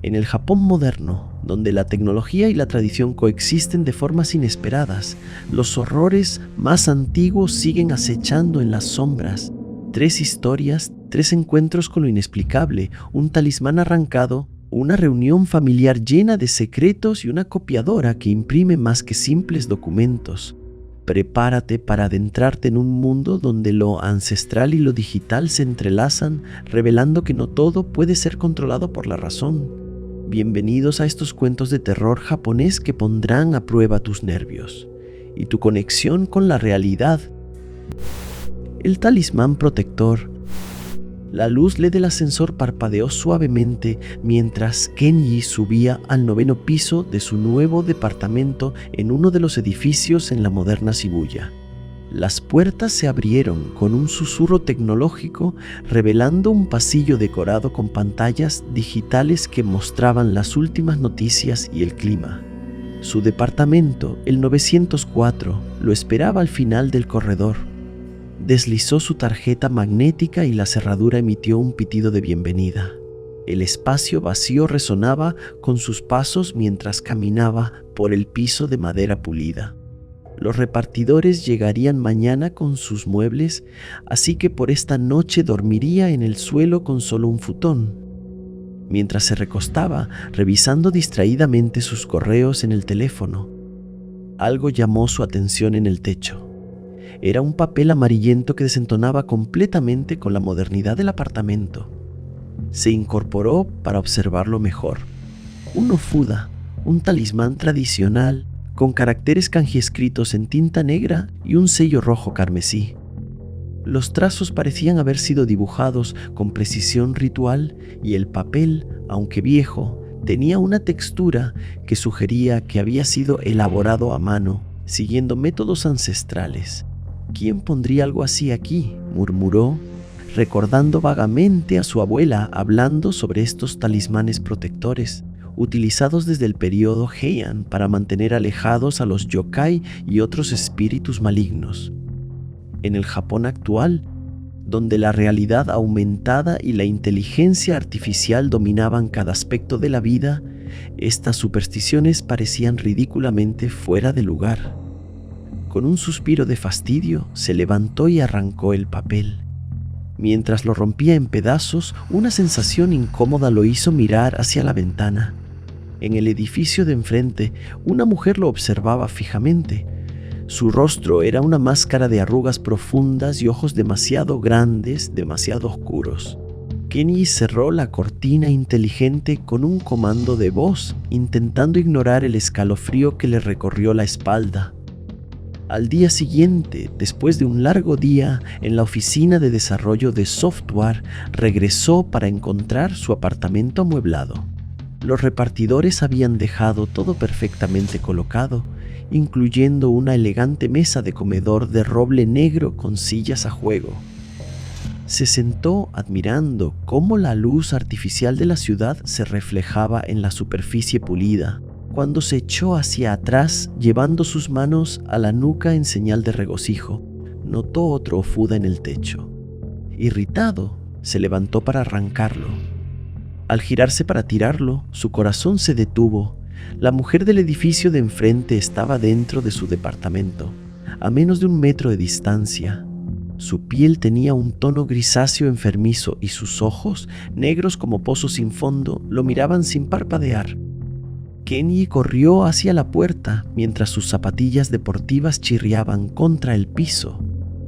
En el Japón moderno, donde la tecnología y la tradición coexisten de formas inesperadas, los horrores más antiguos siguen acechando en las sombras. 3 historias, 3 encuentros con lo inexplicable, un talismán arrancado, una reunión familiar llena de secretos y una copiadora que imprime más que simples documentos. Prepárate para adentrarte en un mundo donde lo ancestral y lo digital se entrelazan, revelando que no todo puede ser controlado por la razón. Bienvenidos a estos cuentos de terror japonés que pondrán a prueba tus nervios y tu conexión con la realidad. El talismán protector. La luz LED del ascensor parpadeó suavemente mientras Kenji subía al 9º piso de su nuevo departamento en uno de los edificios en la moderna Shibuya. Las puertas se abrieron con un susurro tecnológico, revelando un pasillo decorado con pantallas digitales que mostraban las últimas noticias y el clima. Su departamento, el 904, lo esperaba al final del corredor. Deslizó su tarjeta magnética y la cerradura emitió un pitido de bienvenida. El espacio vacío resonaba con sus pasos mientras caminaba por el piso de madera pulida. Los repartidores llegarían mañana con sus muebles, así que por esta noche dormiría en el suelo con solo un futón. Mientras se recostaba, revisando distraídamente sus correos en el teléfono, algo llamó su atención en el techo. Era un papel amarillento que desentonaba completamente con la modernidad del apartamento. Se incorporó para observarlo mejor. Un ofuda, un talismán tradicional, con caracteres kanji escritos en tinta negra y un sello rojo carmesí. Los trazos parecían haber sido dibujados con precisión ritual y el papel, aunque viejo, tenía una textura que sugería que había sido elaborado a mano, siguiendo métodos ancestrales. ¿Quién pondría algo así aquí?, murmuró, recordando vagamente a su abuela hablando sobre estos talismanes protectores, utilizados desde el periodo Heian para mantener alejados a los yokai y otros espíritus malignos. En el Japón actual, donde la realidad aumentada y la inteligencia artificial dominaban cada aspecto de la vida, estas supersticiones parecían ridículamente fuera de lugar. Con un suspiro de fastidio, se levantó y arrancó el papel. Mientras lo rompía en pedazos, una sensación incómoda lo hizo mirar hacia la ventana. En el edificio de enfrente, una mujer lo observaba fijamente. Su rostro era una máscara de arrugas profundas y ojos demasiado grandes, demasiado oscuros. Kenji cerró la cortina inteligente con un comando de voz, intentando ignorar el escalofrío que le recorrió la espalda. Al día siguiente, después de un largo día en la oficina de desarrollo de software, regresó para encontrar su apartamento amueblado. Los repartidores habían dejado todo perfectamente colocado, incluyendo una elegante mesa de comedor de roble negro con sillas a juego. Se sentó admirando cómo la luz artificial de la ciudad se reflejaba en la superficie pulida, cuando se echó hacia atrás, llevando sus manos a la nuca en señal de regocijo. Notó otro ofuda en el techo. Irritado, se levantó para arrancarlo. Al girarse para tirarlo, su corazón se detuvo. La mujer del edificio de enfrente estaba dentro de su departamento, a menos de 1 metro de distancia. Su piel tenía un tono grisáceo enfermizo y sus ojos, negros como pozos sin fondo, lo miraban sin parpadear. Kenji corrió hacia la puerta mientras sus zapatillas deportivas chirriaban contra el piso.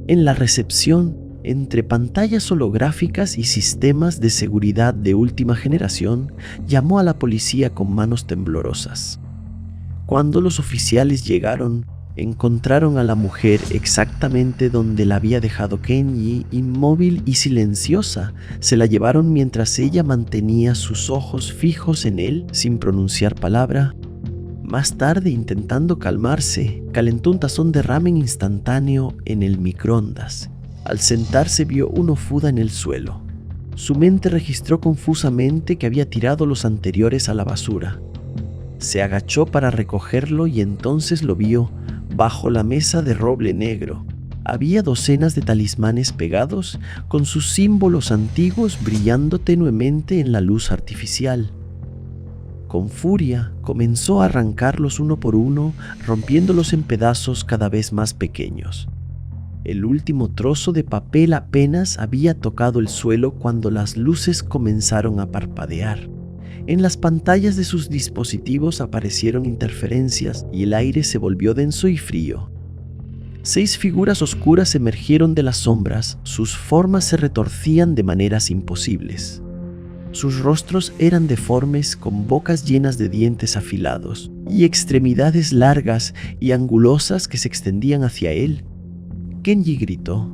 En la recepción, entre pantallas holográficas y sistemas de seguridad de última generación, llamó a la policía con manos temblorosas. Cuando los oficiales llegaron, encontraron a la mujer exactamente donde la había dejado Kenji, inmóvil y silenciosa. Se la llevaron mientras ella mantenía sus ojos fijos en él sin pronunciar palabra. Más tarde, intentando calmarse, calentó un tazón de ramen instantáneo en el microondas. Al sentarse vio un ofuda en el suelo. Su mente registró confusamente que había tirado los anteriores a la basura. Se agachó para recogerlo y entonces lo vio bajo la mesa de roble negro. Había docenas de talismanes pegados con sus símbolos antiguos brillando tenuemente en la luz artificial. Con furia, comenzó a arrancarlos uno por uno, rompiéndolos en pedazos cada vez más pequeños. El último trozo de papel apenas había tocado el suelo cuando las luces comenzaron a parpadear. En las pantallas de sus dispositivos aparecieron interferencias y el aire se volvió denso y frío. 6 figuras oscuras emergieron de las sombras, sus formas se retorcían de maneras imposibles. Sus rostros eran deformes, con bocas llenas de dientes afilados y extremidades largas y angulosas que se extendían hacia él. Kenji gritó,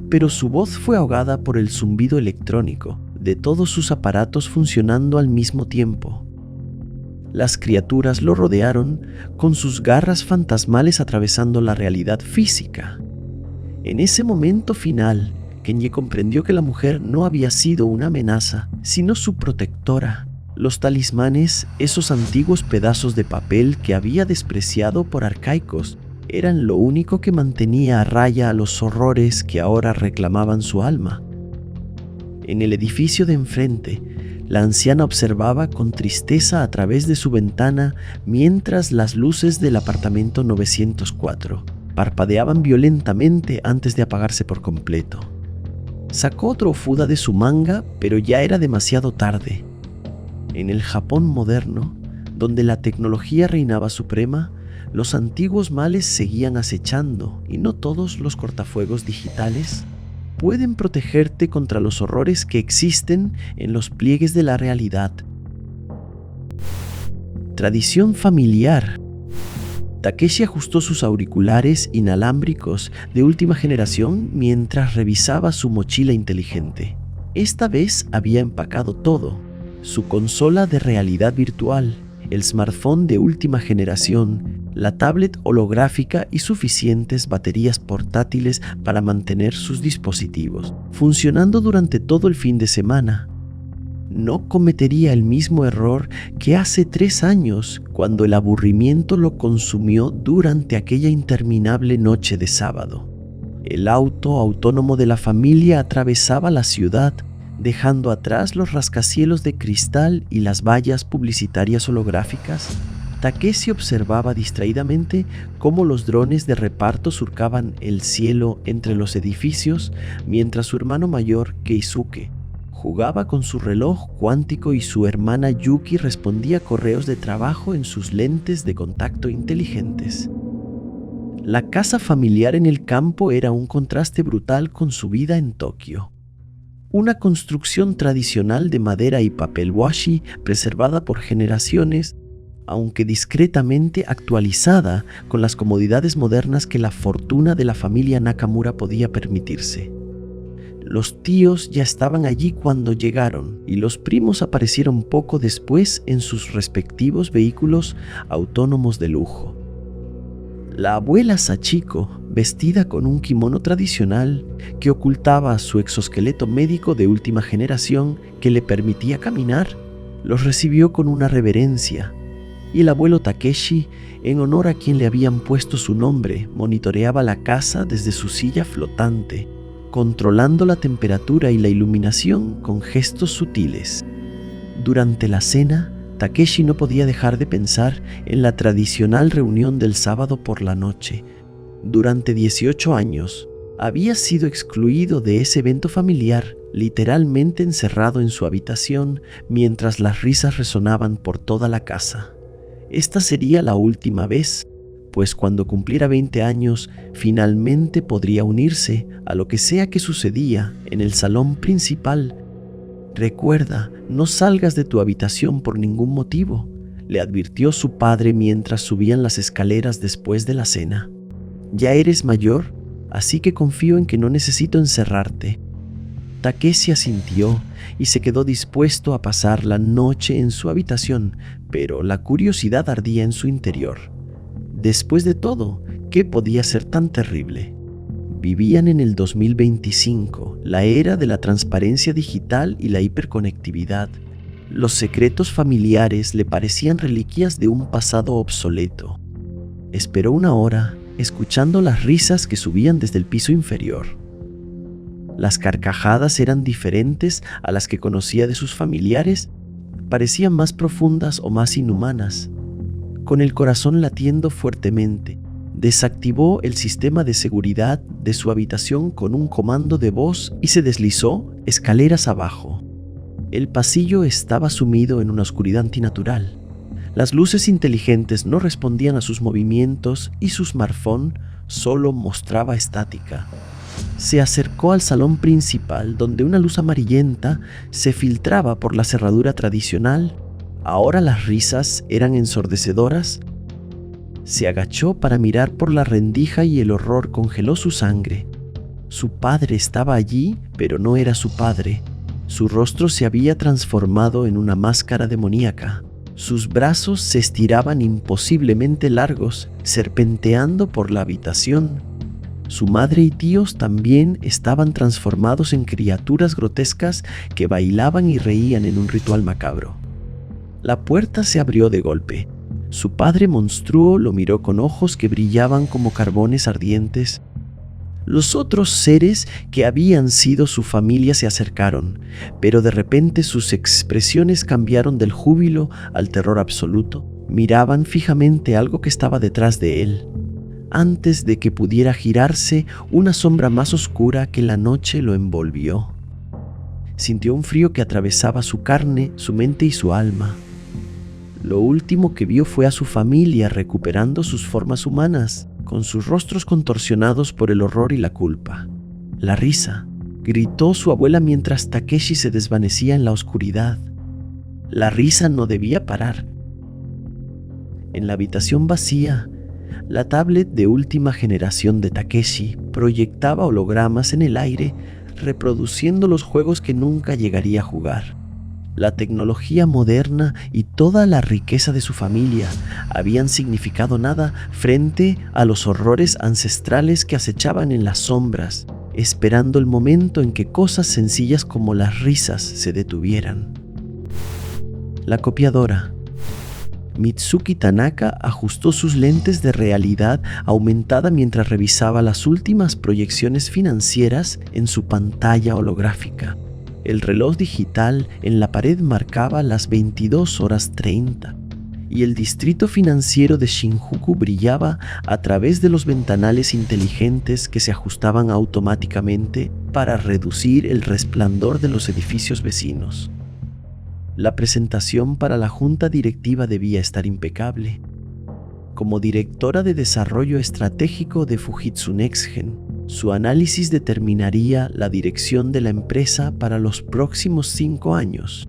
pero su voz fue ahogada por el zumbido electrónico de todos sus aparatos funcionando al mismo tiempo. Las criaturas lo rodearon, con sus garras fantasmales atravesando la realidad física. En ese momento final, Kenji comprendió que la mujer no había sido una amenaza, sino su protectora. Los talismanes, esos antiguos pedazos de papel que había despreciado por arcaicos, eran lo único que mantenía a raya a los horrores que ahora reclamaban su alma. En el edificio de enfrente, la anciana observaba con tristeza a través de su ventana mientras las luces del apartamento 904 parpadeaban violentamente antes de apagarse por completo. Sacó otro Ofuda de su manga, pero ya era demasiado tarde. En el Japón moderno, donde la tecnología reinaba suprema, los antiguos males seguían acechando y no todos los cortafuegos digitales pueden protegerte contra los horrores que existen en los pliegues de la realidad. Tradición familiar. Takeshi ajustó sus auriculares inalámbricos de última generación mientras revisaba su mochila inteligente. Esta vez había empacado todo: su consola de realidad virtual, el smartphone de última generación, la tablet holográfica y suficientes baterías portátiles para mantener sus dispositivos funcionando durante todo el fin de semana. No cometería el mismo error que hace 3 años, cuando el aburrimiento lo consumió durante aquella interminable noche de sábado. El auto autónomo de la familia atravesaba la ciudad, dejando atrás los rascacielos de cristal y las vallas publicitarias holográficas. Takeshi observaba distraídamente cómo los drones de reparto surcaban el cielo entre los edificios, mientras su hermano mayor, Keisuke, jugaba con su reloj cuántico y su hermana Yuki respondía correos de trabajo en sus lentes de contacto inteligentes. La casa familiar en el campo era un contraste brutal con su vida en Tokio. Una construcción tradicional de madera y papel washi preservada por generaciones, aunque discretamente actualizada con las comodidades modernas que la fortuna de la familia Nakamura podía permitirse. Los tíos ya estaban allí cuando llegaron y los primos aparecieron poco después en sus respectivos vehículos autónomos de lujo. La abuela Sachiko, vestida con un kimono tradicional que ocultaba su exoesqueleto médico de última generación que le permitía caminar, los recibió con una reverencia. Y el abuelo Takeshi, en honor a quien le habían puesto su nombre, monitoreaba la casa desde su silla flotante, controlando la temperatura y la iluminación con gestos sutiles. Durante la cena, Takeshi no podía dejar de pensar en la tradicional reunión del sábado por la noche. Durante 18 años, había sido excluido de ese evento familiar, literalmente encerrado en su habitación mientras las risas resonaban por toda la casa. Esta sería la última vez, pues cuando cumpliera 20 años, finalmente podría unirse a lo que sea que sucedía en el salón principal. «Recuerda, no salgas de tu habitación por ningún motivo», le advirtió su padre mientras subían las escaleras después de la cena. «Ya eres mayor, así que confío en que no necesito encerrarte». Takeshi asintió y se quedó dispuesto a pasar la noche en su habitación, pero la curiosidad ardía en su interior. Después de todo, ¿qué podía ser tan terrible? Vivían en el 2025, la era de la transparencia digital y la hiperconectividad. Los secretos familiares le parecían reliquias de un pasado obsoleto. Esperó una hora, escuchando las risas que subían desde el piso inferior. Las carcajadas eran diferentes a las que conocía de sus familiares. parecían más profundas o más inhumanas. Con el corazón latiendo fuertemente, desactivó el sistema de seguridad de su habitación con un comando de voz y se deslizó escaleras abajo. El pasillo estaba sumido en una oscuridad antinatural. Las luces inteligentes no respondían a sus movimientos y su smartphone solo mostraba estática. Se acercó al salón principal, donde una luz amarillenta se filtraba por la cerradura tradicional. Ahora las risas eran ensordecedoras. Se agachó para mirar por la rendija y el horror congeló su sangre. Su padre estaba allí, pero no era su padre. Su rostro se había transformado en una máscara demoníaca. Sus brazos se estiraban imposiblemente largos, serpenteando por la habitación. Su madre y tíos también estaban transformados en criaturas grotescas que bailaban y reían en un ritual macabro. La puerta se abrió de golpe. Su padre monstruo lo miró con ojos que brillaban como carbones ardientes. Los otros seres que habían sido su familia se acercaron, pero de repente sus expresiones cambiaron del júbilo al terror absoluto. Miraban fijamente algo que estaba detrás de él. Antes de que pudiera girarse, una sombra más oscura que la noche lo envolvió. Sintió un frío que atravesaba su carne, su mente y su alma. Lo último que vio fue a su familia recuperando sus formas humanas, con sus rostros contorsionados por el horror y la culpa. La risa, gritó su abuela mientras Takeshi se desvanecía en la oscuridad. La risa no debía parar. En la habitación vacía, la tablet de última generación de Takeshi proyectaba hologramas en el aire, reproduciendo los juegos que nunca llegaría a jugar. La tecnología moderna y toda la riqueza de su familia habían significado nada frente a los horrores ancestrales que acechaban en las sombras, esperando el momento en que cosas sencillas como las risas se detuvieran. La copiadora. Mitsuki Tanaka ajustó sus lentes de realidad aumentada mientras revisaba las últimas proyecciones financieras en su pantalla holográfica. El reloj digital en la pared marcaba las 22:30 y el distrito financiero de Shinjuku brillaba a través de los ventanales inteligentes que se ajustaban automáticamente para reducir el resplandor de los edificios vecinos. La presentación para la junta directiva debía estar impecable. Como directora de desarrollo estratégico de Fujitsu Next-Gen, su análisis determinaría la dirección de la empresa para los próximos 5 años.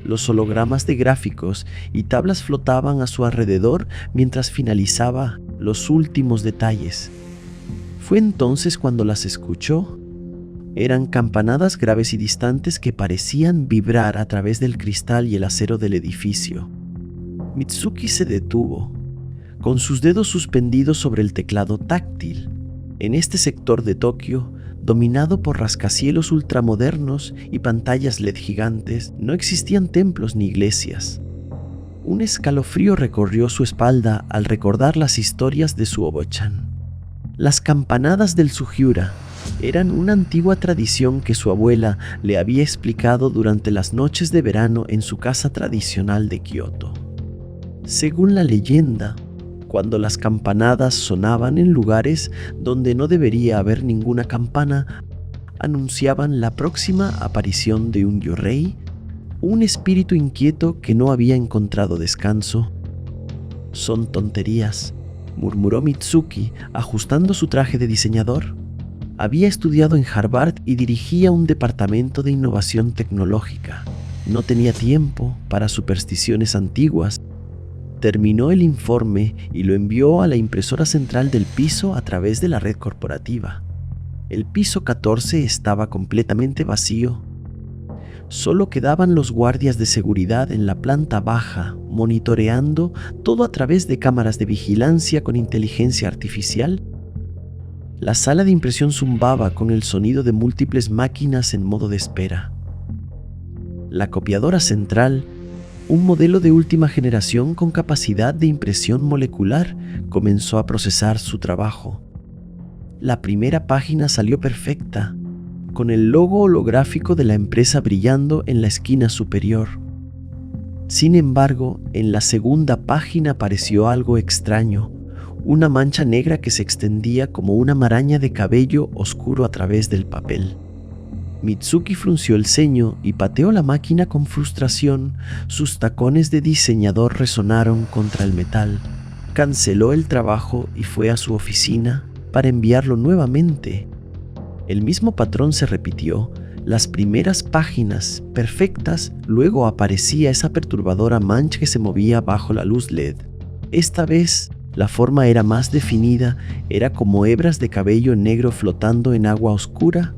Los hologramas de gráficos y tablas flotaban a su alrededor mientras finalizaba los últimos detalles. Fue entonces cuando las escuchó. Eran campanadas graves y distantes que parecían vibrar a través del cristal y el acero del edificio. Mitsuki se detuvo, con sus dedos suspendidos sobre el teclado táctil. En este sector de Tokio, dominado por rascacielos ultramodernos y pantallas LED gigantes, no existían templos ni iglesias. Un escalofrío recorrió su espalda al recordar las historias de su Obochan. Las campanadas del Sugiura eran una antigua tradición que su abuela le había explicado durante las noches de verano en su casa tradicional de Kioto. Según la leyenda, cuando las campanadas sonaban en lugares donde no debería haber ninguna campana, anunciaban la próxima aparición de un Yorei, un espíritu inquieto que no había encontrado descanso. «Son tonterías», murmuró Mitsuki, ajustando su traje de diseñador. Había estudiado en Harvard y dirigía un departamento de innovación tecnológica. No tenía tiempo para supersticiones antiguas. Terminó el informe y lo envió a la impresora central del piso a través de la red corporativa. El piso 14 estaba completamente vacío. Solo quedaban los guardias de seguridad en la planta baja, monitoreando todo a través de cámaras de vigilancia con inteligencia artificial. La sala de impresión zumbaba con el sonido de múltiples máquinas en modo de espera. La copiadora central, un modelo de última generación con capacidad de impresión molecular, comenzó a procesar su trabajo. La primera página salió perfecta, con el logo holográfico de la empresa brillando en la esquina superior. Sin embargo, en la segunda página apareció algo extraño, una mancha negra que se extendía como una maraña de cabello oscuro a través del papel. Mitsuki frunció el ceño y pateó la máquina con frustración. Sus tacones de diseñador resonaron contra el metal. Canceló el trabajo y fue a su oficina para enviarlo nuevamente. El mismo patrón se repitió. Las primeras páginas perfectas, luego aparecía esa perturbadora mancha que se movía bajo la luz LED. Esta vez, la forma era más definida, era como hebras de cabello negro flotando en agua oscura.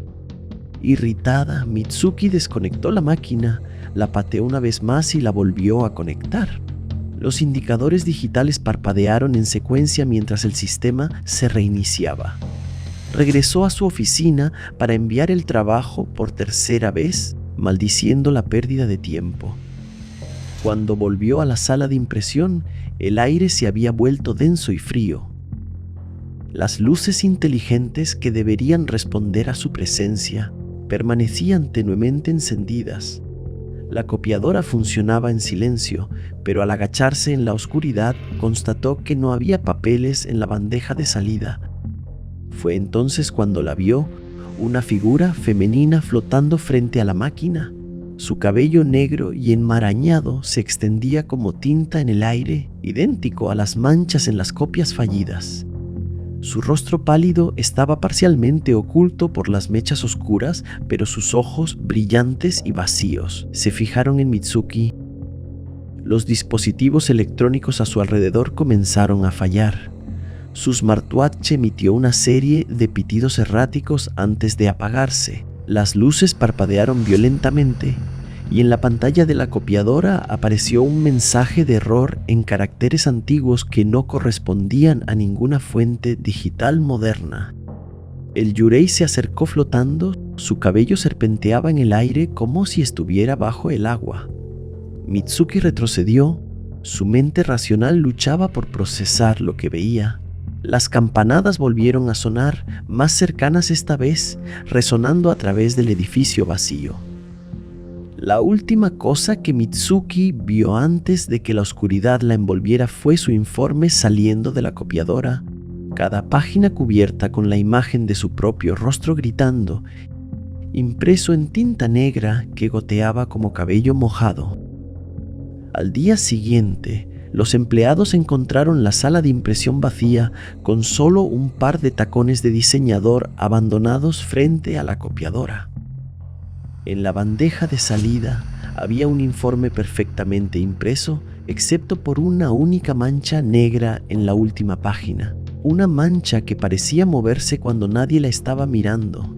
Irritada, Mitsuki desconectó la máquina, la pateó una vez más y la volvió a conectar. Los indicadores digitales parpadearon en secuencia mientras el sistema se reiniciaba. Regresó a su oficina para enviar el trabajo por tercera vez, maldiciendo la pérdida de tiempo. Cuando volvió a la sala de impresión, el aire se había vuelto denso y frío. Las luces inteligentes que deberían responder a su presencia permanecían tenuemente encendidas. La copiadora funcionaba en silencio, pero al agacharse en la oscuridad constató que no había papeles en la bandeja de salida. Fue entonces cuando la vio, una figura femenina flotando frente a la máquina. Su cabello negro y enmarañado se extendía como tinta en el aire, idéntico a las manchas en las copias fallidas. Su rostro pálido estaba parcialmente oculto por las mechas oscuras, pero sus ojos, brillantes y vacíos, se fijaron en Mitsuki. Los dispositivos electrónicos a su alrededor comenzaron a fallar. Su smartwatch emitió una serie de pitidos erráticos antes de apagarse. Las luces parpadearon violentamente y en la pantalla de la copiadora apareció un mensaje de error en caracteres antiguos que no correspondían a ninguna fuente digital moderna. El yurei se acercó flotando, su cabello serpenteaba en el aire como si estuviera bajo el agua. Mitsuki retrocedió, su mente racional luchaba por procesar lo que veía. Las campanadas volvieron a sonar, más cercanas esta vez, resonando a través del edificio vacío. La última cosa que Mitsuki vio antes de que la oscuridad la envolviera fue su informe saliendo de la copiadora, cada página cubierta con la imagen de su propio rostro gritando, impreso en tinta negra que goteaba como cabello mojado. Al día siguiente, los empleados encontraron la sala de impresión vacía con solo un par de tacones de diseñador abandonados frente a la copiadora. En la bandeja de salida había un informe perfectamente impreso, excepto por una única mancha negra en la última página, una mancha que parecía moverse cuando nadie la estaba mirando.